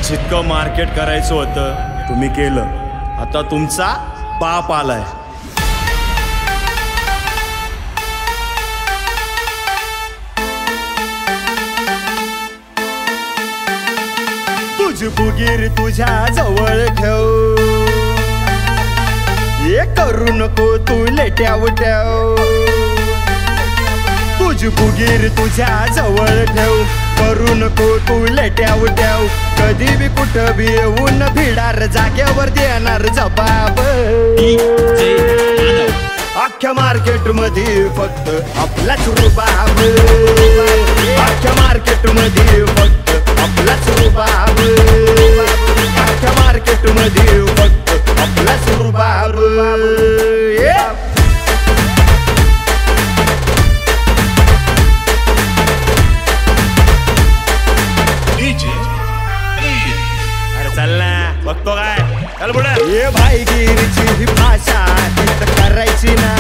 जितकं मार्केट करायचं होतं तुम्ही केलं, आता तुमचा बाप आलाय। तुझ फुगीर तुझ्या जवळ ठेव, हे करू नको तू लेट्याव ठेव। तुझ फुगीर तुझ्या जवळ ठेव, करू नको तू लेट्याव ठेव। कधी बी कुठं बी येऊन भिडार जाग्यावर देणार जबाब। अख्ख्या मार्केट मध्ये फक्त आपलाच रुबाब, अख्ख्या मार्केट मध्ये फक्त आपलाच रुबाब, अख्ख्या मार्केट मध्ये फक्त आपलाच रुबाब। बघतो काय चल पुढे। ये भाईगिरीची भाषा करायची ना,